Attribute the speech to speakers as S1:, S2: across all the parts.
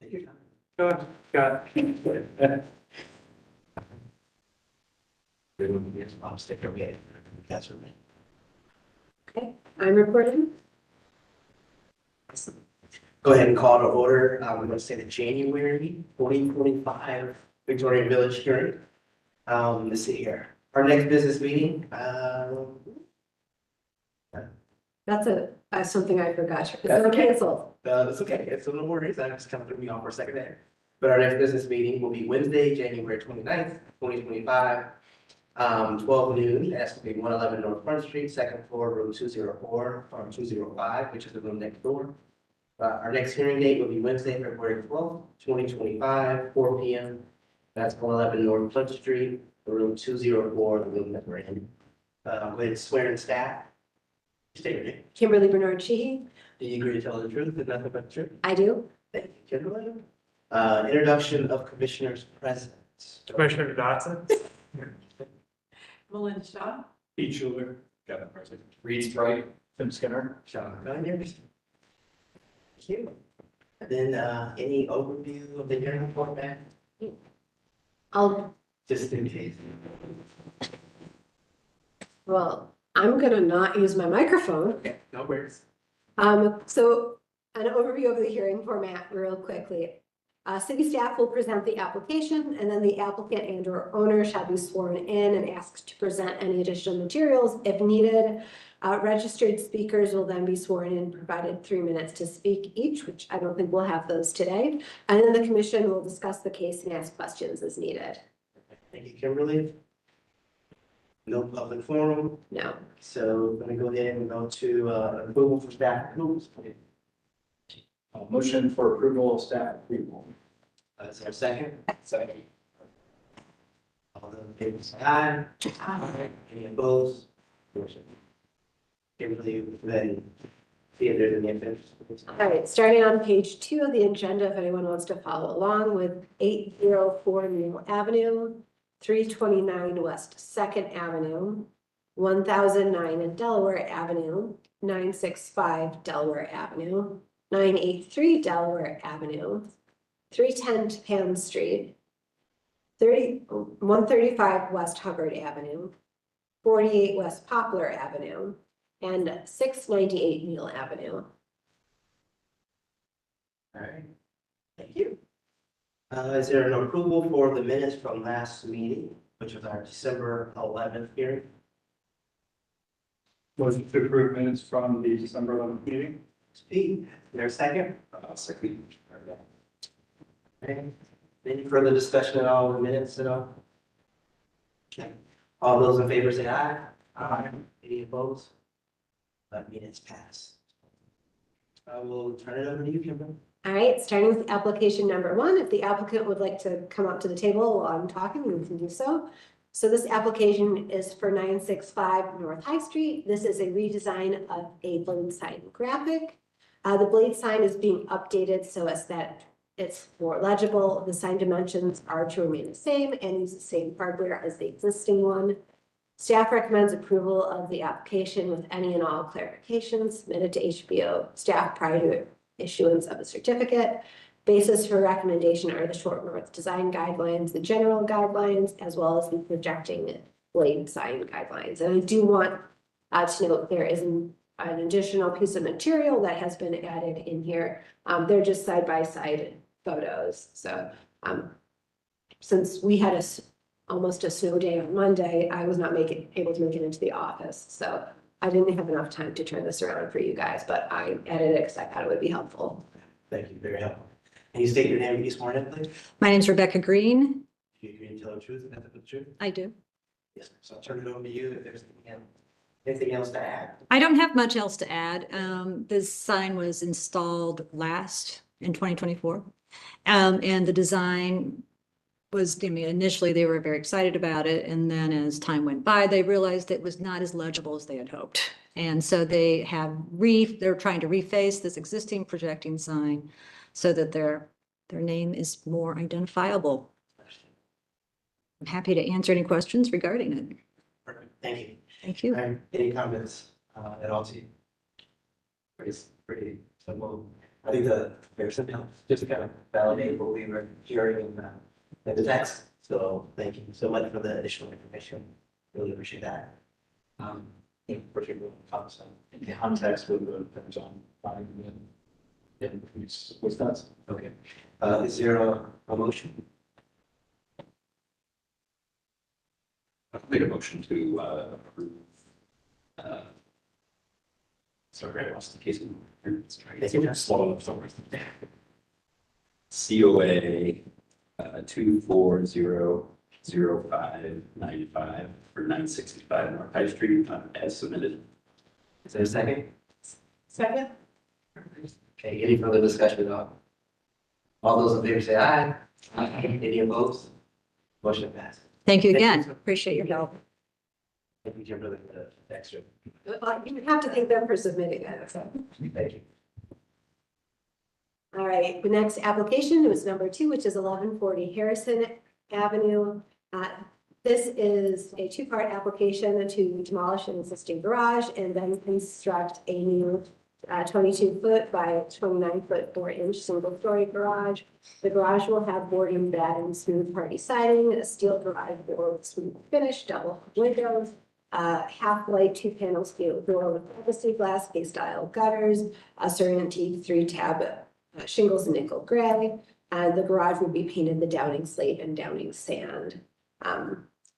S1: Take your time.
S2: Got.
S1: I'll stick her with. That's what
S3: Okay, I'm recording.
S1: Go ahead and call to order. We're going to say the January 2025 Victorian Village hearing. Let's see here. Our next business meeting.
S3: That's something I forgot. It's not canceled.
S1: That's okay. It's no worries. I just kind of threw me off for a second there. But our next business meeting will be Wednesday, January 29th, 2025. 12 noon, that's going to be 111 North Front Street, second floor, room 204, or 205, which is the room next door. Our next hearing date will be Wednesday, February 12th, 2025, 4 p.m. That's 111 North Front Street, room 204, the room that we're in. Go ahead and swear in staff. State your name.
S3: Kimberly Bernard Sheehy.
S1: Do you agree to tell the truth and nothing but the truth?
S3: I do.
S1: Thank you, Kimberly. Introduction of commissioners present.
S2: Commissioner Dotson.
S3: Melinda Shaw.
S2: Pete Schuler. Kevin Parsons. Reed Sprite. Tim Skinner.
S1: Sean Conyers. Thank you. And then, any overview of the hearing format,
S3: I'm gonna not use my microphone.
S1: Okay, no worries.
S3: So an overview of the hearing format real quickly. City staff will present the application and then the applicant and or owner shall be sworn in and asked to present any additional materials if needed. Registered speakers will then be sworn in, provided 3 minutes to speak each, which I don't think we'll have those today. And then the commission will discuss the case and ask questions as needed.
S1: Thank you, Kimberly. No public forum,
S3: No.
S1: so I'm gonna go ahead and go to, approval for staff approvals.
S2: Motion for approval of staff approval.
S1: Is there a second?
S2: Second.
S1: All those in favor say aye. Any opposed? Motion. Kimberly, then see if there's any offense.
S3: All right, starting on page 2 of the agenda, if anyone wants to follow along with 804 Mill Avenue, 329 West 2nd Avenue, 1009 in Delaware Avenue, 965 Delaware Avenue, 983 Delaware Avenue, 310 Penn Street, 135 West Hubbard Avenue, 48 West Poplar Avenue, and 698 Mill Avenue.
S1: All right, thank you. Is there an approval for the minutes from last meeting, which was our December 11th hearing?
S2: Motion to approve minutes from the December 11th meeting.
S1: Pete, is there a second?
S2: Second.
S1: Okay. Any further discussion on all the minutes at all? Okay. All those in favor say aye.
S2: Aye.
S1: Any opposed? Minutes pass. I will turn it over to you, Kimberly.
S3: All right, starting with application number 1, if the applicant would like to come up to the table while I'm talking, we can do so. So this application is for 965 North High Street. This is a redesign of a blade sign graphic. The blade sign is being updated so as that it's more legible. The sign dimensions are to remain the same and use the same hardware as the existing one. Staff recommends approval of the application with any and all clarifications submitted to HBO staff prior to issuance of a certificate. Basis for recommendation are the Short North Design Guidelines, the general guidelines, as well as the projecting blade sign guidelines. And I do want to note there is an additional piece of material that has been added in here. They're just side-by-side photos. So since we had almost a snow day on Monday, I was not able to make it into the office. So I didn't have enough time to turn this around for you guys, but I edited it because I thought it would be helpful.
S1: Thank you, very helpful. Can you state your name and be sworn in, please?
S4: My name is Rebecca Green.
S1: Do you agree to tell the truth and nothing but the truth?
S4: I do.
S1: Yes, so I'll turn it over to you if there's anything else to add.
S4: I don't have much else to add. This sign was installed last in 2024. And the design was, I mean, initially they were very excited about it. And then as time went by, they realized it was not as legible as they had hoped. And so they're trying to reface this existing projecting sign so that their name is more identifiable. I'm happy to answer any questions regarding it.
S1: Perfect, thank you.
S4: Thank you.
S1: Any comments at all to you? Pretty simple. I think the comparison helps just to kind of validate what we were hearing in the text. So thank you so much for the additional information. Really appreciate that.
S2: Particularly in context with the things on finding in Wisconsin.
S1: Okay. Is there a motion?
S2: I'll make a motion to approve. Sorry, I lost the case.
S1: Thank you, Jeff.
S2: Swallow up somewhere. COA 2400595 for 965 North High Street as submitted.
S1: Is there a second?
S5: Second?
S1: Okay, any further discussion at all? All those in favor say aye. Aye. Any opposed? Motion passed.
S4: Thank you
S1: Thank you,
S4: again.
S1: sir.
S4: Appreciate your help.
S1: Thank you, Jim, for the extra.
S3: You have to thank them for submitting it. So.
S1: Thank you.
S3: All right, the next application was number 2, which is 1140 Harrison Avenue. This is a 2-part application to demolish an existing garage and then construct a new 22-foot by 29-foot 4-inch single-story garage. The garage will have board and bed and smooth party siding, a steel garage door with smooth finish, double windows, half-light 2-panel steel door with privacy glass, K-style gutters, a certain teak 3-tab shingles in nickel gray. The garage will be painted the Downing slate and Downing sand.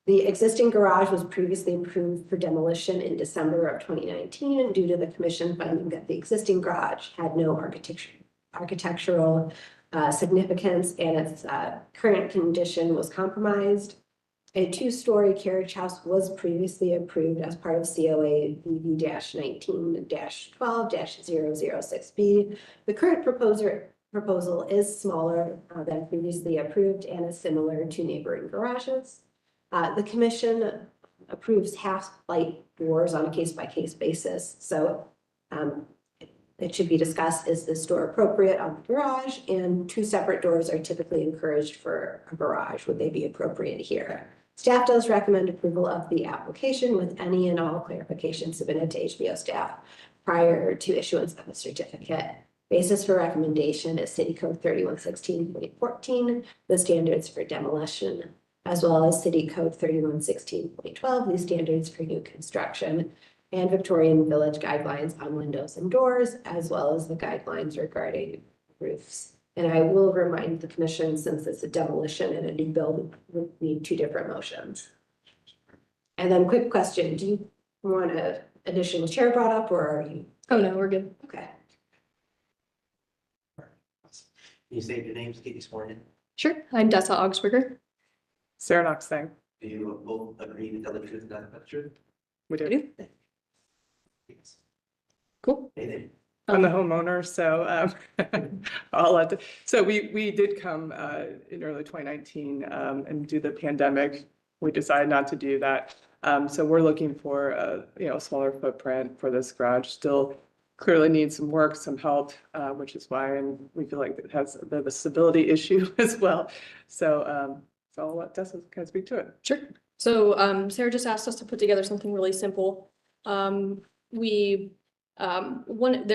S3: The existing garage was previously approved for demolition in December of 2019 due to the commission finding that the existing garage had no architectural significance and its current condition was compromised. A 2-story carriage house was previously approved as part of COA BV-19-12-006B. The current proposal is smaller than previously approved and is similar to neighboring garages. The commission approves half-light doors on a case-by-case basis. So it should be discussed, is this door appropriate on the garage? And 2 separate doors are typically encouraged for a garage. Would they be appropriate here? Staff does recommend approval of the application with any and all clarifications submitted to HBO staff prior to issuance of a certificate. Basis for recommendation is City Code 3116.14, the standards for demolition, as well as City Code 3116.12, the standards for new construction, and Victorian Village guidelines on windows and doors, as well as the guidelines regarding roofs. And I will remind the commission, since it's a demolition and a new build, we need 2 different motions. And then quick question, do you want an additional chair brought up or are you?
S5: Oh, no, we're good.
S3: Okay.
S1: Can you state your names, get you sworn in?
S5: Sure. I'm Dessa Augsburger.
S6: Sarah Knox thing.
S1: Do you both agree to tell the truth and nothing but the truth?
S6: We
S5: I
S6: do.
S5: do.
S1: Yes.
S5: Cool.
S1: Anything?
S6: I'm the homeowner, so I'll let, so we did come in early 2019 and do the pandemic. We decided not to do that. So we're looking for a smaller footprint for this garage. Still clearly needs some work, some help, which is why, and we feel like it has a bit of a stability issue as well. So I'll let Tessa kind of speak to it.
S5: Sure. So Sarah just asked us to put together something really simple. There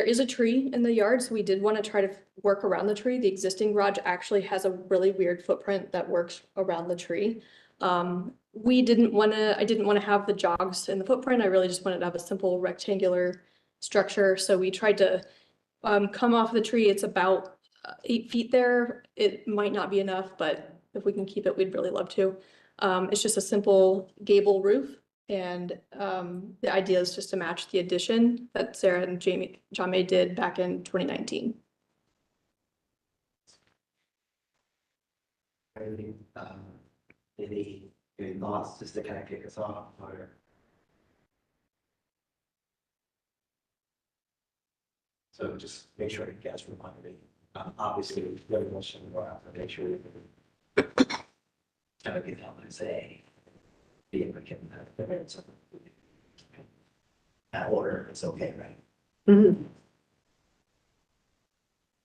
S5: is a tree in the yard, so we did want to try to work around the tree. The existing garage actually has a really weird footprint that works around the tree. I didn't want to have the jogs in the footprint. I really just wanted to have a simple rectangular structure. So we tried to come off the tree. It's about 8 feet there. It might not be enough, but if we can keep it, we'd really love to. It's just a simple gable roof. And the idea is just to match the addition that Sarah and John May did back in 2019.
S1: Any thoughts just to kind of kick us off? Or... So just make sure you guys remind me. Obviously, very much in the to make sure you kind of get out and say, be able to get that order. It's okay, right?
S3: Mm-hmm.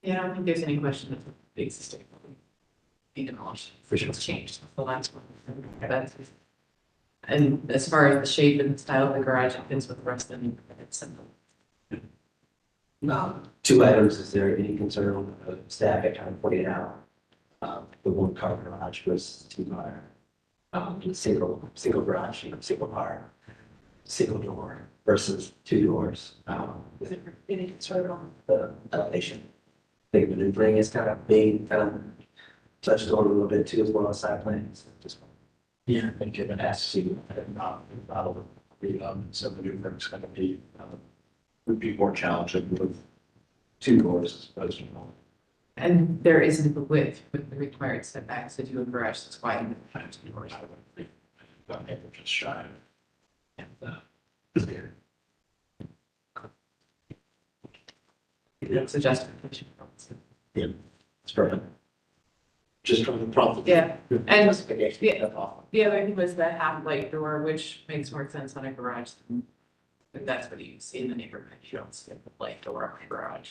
S7: Yeah, I don't think there's any question of the existing being demolished.
S1: For sure.
S7: It's changed the last one. And as far as the shape and style of the garage, it fits with the rest of the it's simple.
S1: Two items, is there any concern of staff at kind of pointed out? The one car garage was too car. Single garage, single car, single door versus two doors. Is there any concern on the elevation? I think maneuvering is kind of being touched on a little bit too as well as side plans. Just
S2: Yeah, I think given as to not some of the new things going to be would be more challenging with two doors as opposed to one.
S7: And there isn't the width with the required setbacks to do a garage that's wide enough to have two doors.
S2: I would think that they were just shy. And
S7: It's a justification.
S2: it's perfect. Just from the problem.
S7: Yeah, and
S1: Justification,
S7: yeah.
S1: that's all.
S7: the other thing was the half light door, which makes more sense on a garage. But that's what you see in the neighborhood. You don't see a light door on a garage.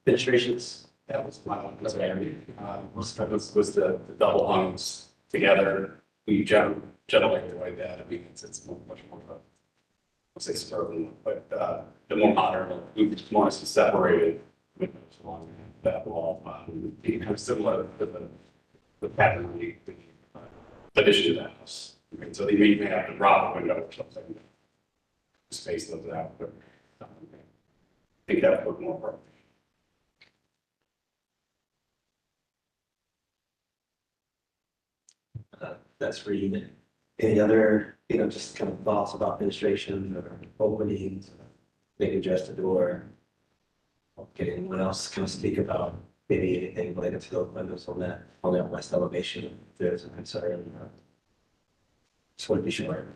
S1: Administrations.
S2: That was my one concern. Was the double hungs together. We generally avoid that. I mean, it's much more of a, I'll say suburban, but the more modern, we want to separated windows along that wall. Be kind of similar to the pattern we addition to the house. I mean, so they may have to drop a window or something. Space those out, but I think that would look more appropriate.
S1: That's for you. Any other, just kind of thoughts about administration or openings, maybe adjust the door? Okay, anyone else kind of speak about maybe anything related to the windows on that west elevation? If there's a concern. Just want to be sure.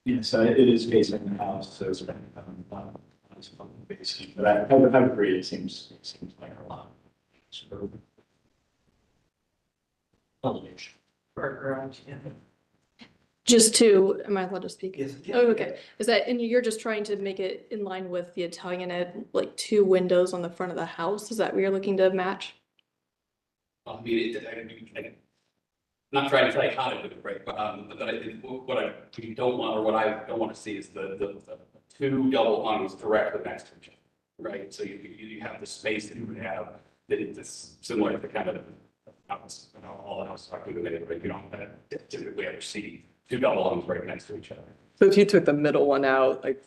S2: Yes, it is facing the house, so it's basically, but I would agree, it seems like a lot. So, elevation.
S7: For a garage, yeah.
S5: Just to, am I allowed to speak?
S1: Yes.
S5: Oh, okay. Is that, and you're just trying to make it in line with the Italianate, like two windows on the front of the house? Is that what you're looking to match?
S2: I mean, not trying to play con it, right, but what I don't want, or what I don't want to see is the two double hungs directly next to each other, right? So you have the space that you would have, that it's similar to kind of house, all the houses are doing it, but you don't typically ever see two double hungs right next to each other.
S6: So if you took the middle one out, like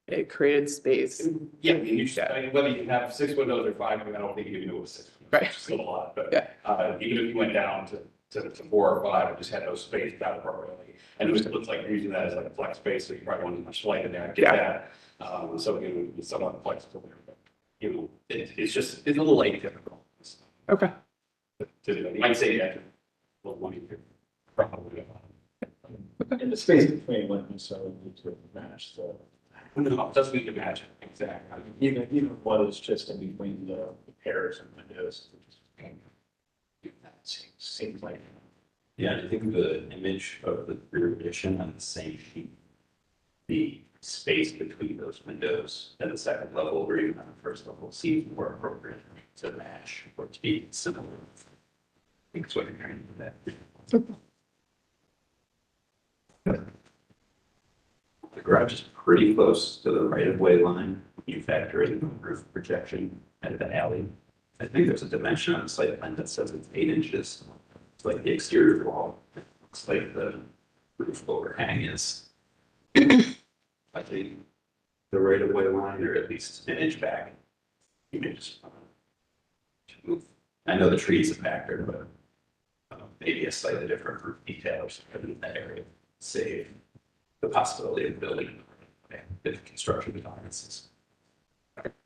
S6: it created space.
S2: Yeah, I mean, I mean, whether you have 6 windows or 5, I mean, I don't think you can do it with 6 windows,
S6: Right.
S2: which is still a lot, but
S6: Yeah.
S2: even if you went down to 4 or 5 and just had those spaced out appropriately, and it looks like you're using that as like a flex space, so you probably want as much light in there, I get
S6: Yeah.
S2: that. So it's somewhat flexible there, but it's a little atypical.
S6: Okay.
S2: You might say that, well, one you could probably.
S8: And the space between windows, so we need to match the,
S2: No, it doesn't need to match it, exactly.
S8: even what is just in between the pairs and windows. That seems like.
S9: Yeah, I think the image of the rear addition on the same sheet, the space between those windows at the second level or even on the first level seems more appropriate to match or to be similar. I think it's what you're hearing from that. The garage is pretty close to the right of way line. You factor in the roof projection at the alley. I think there's a dimension on the site plan that says it's 8 inches. It's like the exterior wall. It's like the roof overhang is. I think the right of way line, or at least an inch back. You may just move. I know the trees are factored, but maybe a slightly different roof detail or something in that area. Save the possibility of building if construction tolerances.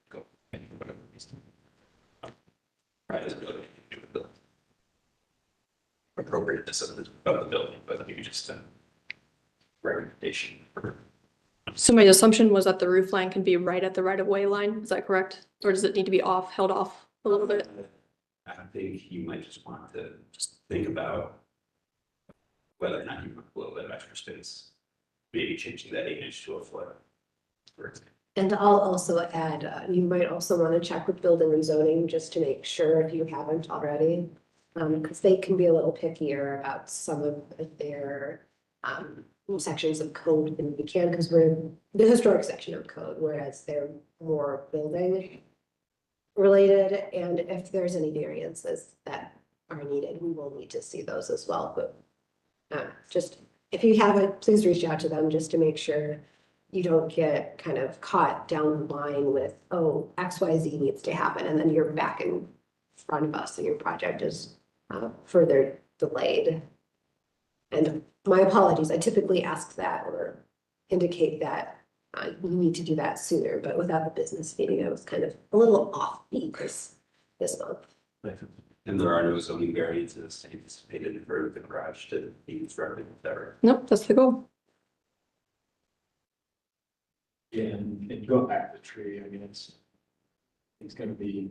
S9: Go. Whatever needs to be. Right, as a building, you do with the appropriateness of the building, but you just recommendation for.
S5: So my assumption was that the roof line can be right at the right of way line. Is that correct? Or does it need to be held off a little bit?
S9: I think you might just want to just think about whether or not you want a little bit of extra space, maybe changing that 8 inch to a foot. For example.
S3: And I'll also add, you might also want to check with building and zoning just to make sure if you haven't already. Because they can be a little pickier about some of their sections of code than we can, because we're in the historic section of code, whereas they're more building related, and if there's any variances that are needed, we will need to see those as well, but just, if you haven't, please reach out to them just to make sure you don't get kind of caught down the line with, oh, XYZ needs to happen, and then you're back in front of us and your project is further delayed. And my apologies, I typically ask that or indicate that we need to do that sooner, but without the business meeting, I was kind of a little offbeat this month.
S9: And there are no zoning variances anticipated for the garage to be constructed, is that right?
S5: Nope, that's the goal.
S8: Yeah, and going back to the tree, I mean, it's gonna be,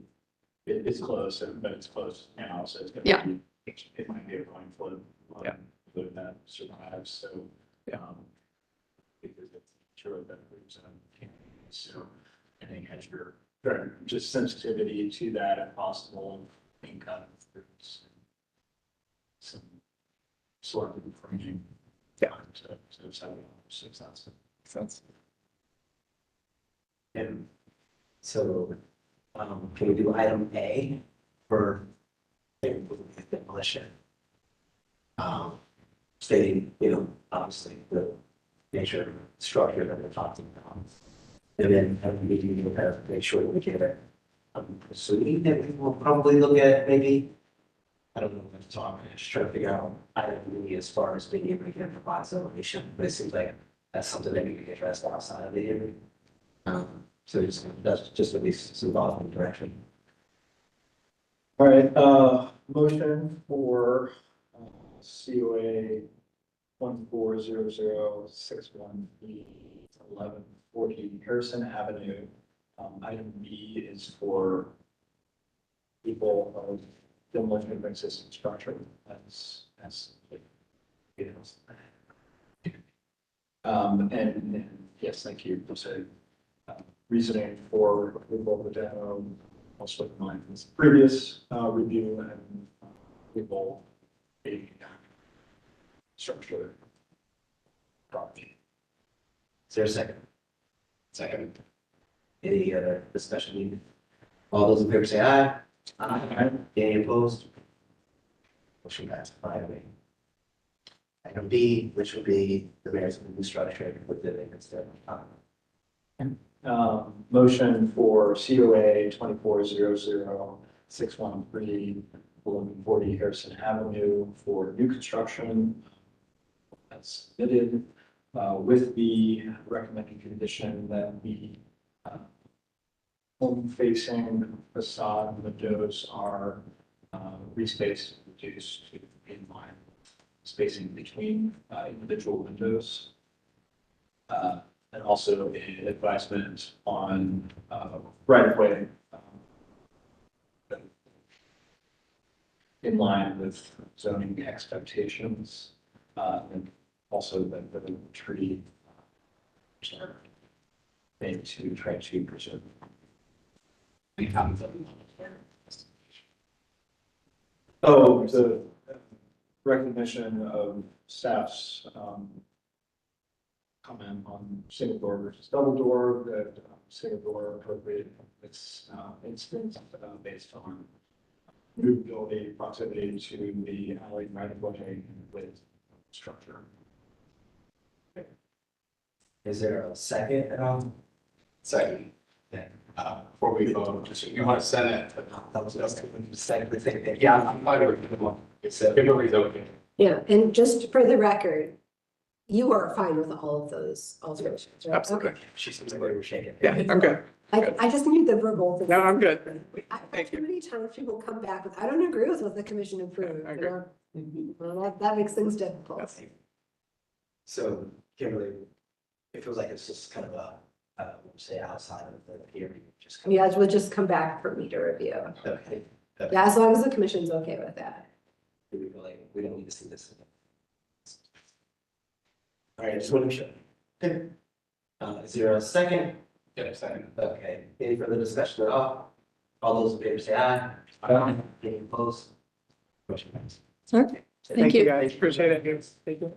S8: it's close, but it's close now, so it's gonna
S5: Yeah.
S8: be, it might be a coin flip.
S6: Yeah.
S8: Whether that survives, so, because it's sure that there's, so, I think as your, just sensitivity to that if possible, income, some sort of framing.
S6: Yeah.
S8: So 7,000.
S6: Sense.
S1: And so, can we do item A for demolition? Stating, obviously the nature of the structure that we're talking about. And then having we do have to make sure that we get it. Assuming that we will probably look at maybe, I don't know what to talk, just trying to figure out item B as far as being able to get revised elevation, but it seems like that's something that we can address outside of the area. So that's just at least some thought in the direction.
S8: All right, motion for COA 140061B1140 Harrison Avenue. Item B is for people of demolition of existing structure. That's and yes, thank you. So, reasoning for approval of the demo, also in mind this previous review and people a structure property.
S1: Is there a second?
S2: Second.
S1: Any other discussion needed? All those in favor say aye. Aye. Any opposed? Motion passed 5-0. Item B, which would be the merits of the new structure with the instead.
S8: Motion for COA 24006113 1140 Harrison Avenue for new construction. That's submitted with the recommended condition that the home facing facade windows are respaced, reduced to inline spacing between individual windows. And also an advisement on right of way in line with zoning expectations, and also the tree made to try to preserve. Oh, the recognition of staff's comment on single door versus double door, that single door appropriate its instance based on movability, proximity to the alley right of way with structure.
S1: Is there a second at all?
S2: Second. Before we vote, just, you want to send it?
S1: That was second the thing.
S2: Yeah, I'm fine with it. It's, Kimberly's okay.
S3: Yeah, and just for the record, you are fine with all of those alterations, right?
S6: Absolutely.
S3: Okay.
S1: She seems like we were shaking.
S6: Yeah, I'm good.
S3: I just need the verbal.
S6: No, I'm good.
S3: I've
S6: Thank
S3: had
S6: you.
S3: too many times people come back with, I don't agree with what the commission approved.
S6: I
S3: you
S6: agree.
S3: know? Well, that makes things difficult.
S6: Yes.
S1: So Kimberly, it feels like it's just kind of say outside of the hearing, just. kind of-
S3: Yeah, we'll just come back for me to review.
S1: Okay.
S3: Yeah, as long as the commission's okay with that.
S1: Do we feel like we don't need to see this? All right, just want to be sure. Okay. Is there a second?
S2: Yeah, second.
S1: Okay, any further discussion at all? All those in favor say aye. Aye. Any opposed? Motion passed.
S5: All right. Thank you.
S6: Guys, appreciate it. Thank you.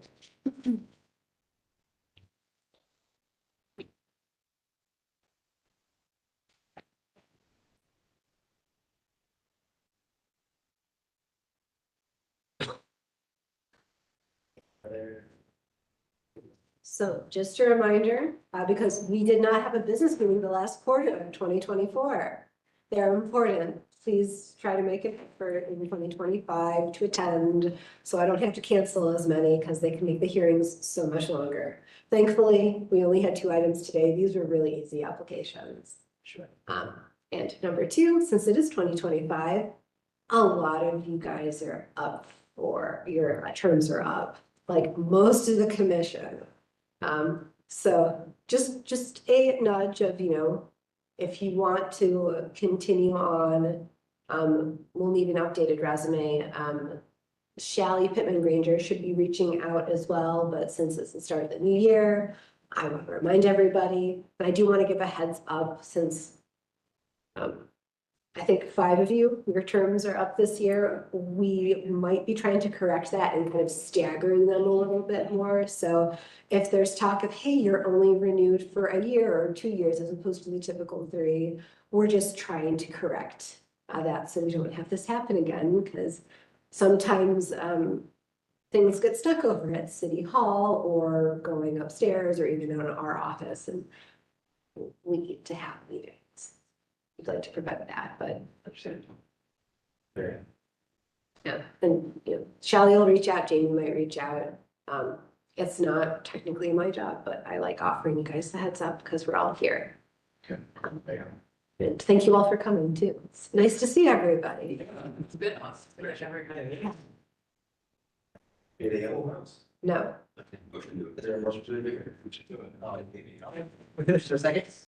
S3: So just a reminder, because we did not have a business meeting the last quarter of 2024. They're important. Please try to make it for in 2025 to attend, so I don't have to cancel as many because they can make the hearings so much longer. Thankfully, we only had 2 items today. These were really easy applications.
S1: Sure.
S3: And number 2, since it is 2025, a lot of you guys are up for your terms are up, like most of the commission. So just a nudge of, if you want to continue on, we'll need an updated resume. Shally Pittman Granger should be reaching out as well, but since it's the start of the new year, I want to remind everybody, but I do want to give a heads up since I think 5 of you, your terms are up this year. We might be trying to correct that and kind of staggering them a little bit more. So if there's talk of, hey, you're only renewed for a year or 2 years as opposed to the typical 3, we're just trying to correct that so we don't have this happen again, because sometimes things get stuck over at City Hall or going upstairs or even in our office, and we need to have meetings. We'd like to prevent that, but yeah, and Shally will reach out, Jamie might reach out. It's not technically my job, but I like offering you guys the heads up because we're all here. And thank you all for coming too. It's nice to see everybody.
S7: It's been awesome. Everybody.
S1: Anything else?
S3: No.
S1: Is there a motion to adjourn? We should do it. Is there a second?